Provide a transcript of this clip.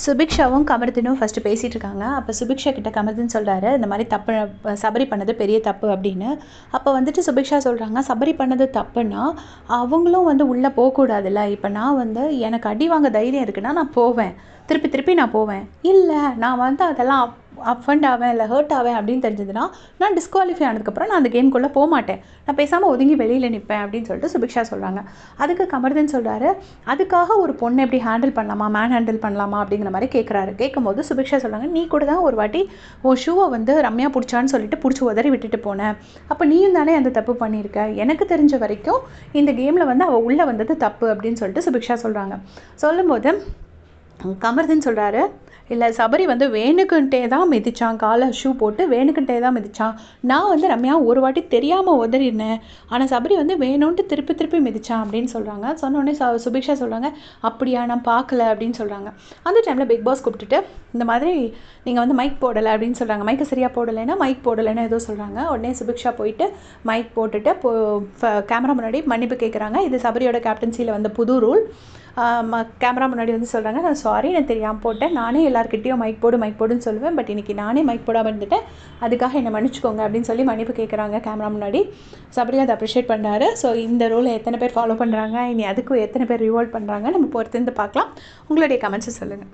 சுபிக்ஷாவும் கமருதீனும் first பேசிகிட்டு இருக்காங்க. அப்போ சுபிக்ஷா கிட்ட கமருதீன் சொல்கிறாரு, இந்த மாதிரி தப்பு சபரி பண்ணது பெரிய தப்பு அப்படின்னு. அப்போ வந்துட்டு சுபிக்ஷா சொல்கிறாங்க, சபரி பண்ணது தப்புன்னா அவங்களும் வந்து உள்ளே போகக்கூடாதுல்ல. இப்போ நான் வந்து எனக்கு அடி வாங்க தைரியம் இருக்குன்னா நான் போவேன், திருப்பி திருப்பி நான் போவேன். இல்லை நான் வந்து அதெல்லாம் அஃபண்ட் ஆவேன் இல்லை ஹர்ட் ஆவேன் அப்படின்னு தெரிஞ்சதுன்னா நான் டிஸ்குவாலிஃபை ஆனதுக்கப்புறம் நான் அந்த கேம்குள்ளே போக மாட்டேன், நான் பேசாமல் ஒதுங்கி வெளியில் நிற்பேன் அப்படின்னு சொல்லிட்டு சுபிக்ஷா சொல்கிறாங்க. அதுக்கு கமருதீன் சொல்கிறாரு, அதுக்காக ஒரு பொண்ணை எப்படி ஹேண்டில் பண்ணலாமா, மேன் ஹேண்டில் பண்ணலாமா அப்படிங்கிற மாதிரி கேட்குறாரு. கேட்கும்போது சுபிக்ஷா சொல்கிறாங்க, நீ கூட தான் ஒரு வாட்டி உன் ஷூவை வந்து ரம்யா பிடிச்சான்னு சொல்லிட்டு பிடிச்சி உதறி விட்டுட்டு போனேன், அப்போ நீயும் தானே அந்த தப்பு பண்ணியிருக்க, எனக்கு தெரிஞ்ச வரைக்கும் இந்த கேமில் வந்து அவள் உள்ளே வந்தது தப்பு அப்படின்னு சொல்லிட்டு சுபிக்ஷா சொல்கிறாங்க. சொல்லும்போது கமருதீன் சொல்கிறாரு, இல்லை சபரி வந்து வேணுக்குன்ட்டே தான் மிதித்தான், காலை ஷூ போட்டு வேணுக்குன்ட்டே தான் மிதித்தான், நான் வந்து ரம்யா ஒரு வாட்டி தெரியாமல் உதறினேன், ஆனால் சபரி வந்து வேணும்ன்ட்டு திருப்பி திருப்பி மிதித்தான் அப்படின்னு சொல்கிறாங்க. சொன்னோடனே சுபிக்ஷா சொல்கிறாங்க, அப்படியா நான் பார்க்கல அப்படின்னு சொல்கிறாங்க. அந்த டைமில் பிக் பாஸ் கூப்பிட்டுட்டு இந்த மாதிரி நீங்கள் வந்து மைக் போடலை அப்படின்னு சொல்கிறாங்க. மைக்கு சரியாக போடலைன்னா மைக் போடலைன்னு ஏதோ சொல்கிறாங்க. உடனே சுபிக்ஷா போயிட்டு மைக் போட்டுட்டு கேமரா முன்னாடி மன்னிப்பு கேட்குறாங்க. இது சபரியோட கேப்டன்சியில் வந்த புது ரூல். கேமரா முன்னாடி வந்து சொல்கிறாங்க, நான் சாரி நான் தெரியாமல் போட்டேன், நானே எல்லாருக்கிட்டேயும் மைக் போடுன்னு சொல்லுவேன், பட் இன்றைக்கி நானே மைக் போடாமல் இருந்துட்டேன், அதுக்காக என்னை மன்னிச்சுக்கோங்க அப்படின்னு சொல்லி மன்னிப்பு கேட்குறாங்க கேமரா முன்னாடி. சபரி அதை அப்ரிஷியேட் பண்ணுறாரு. ஸோ இந்த ரூலை எத்தனை பேர் ஃபாலோ பண்ணுறாங்க, இனி அதுக்கும் எத்தனை பேர் ரிவால்ட் பண்ணுறாங்க நம்ம பொறுத்திருந்து பார்க்கலாம். உங்களுடைய கமெண்ட்ஸை சொல்லுங்கள்.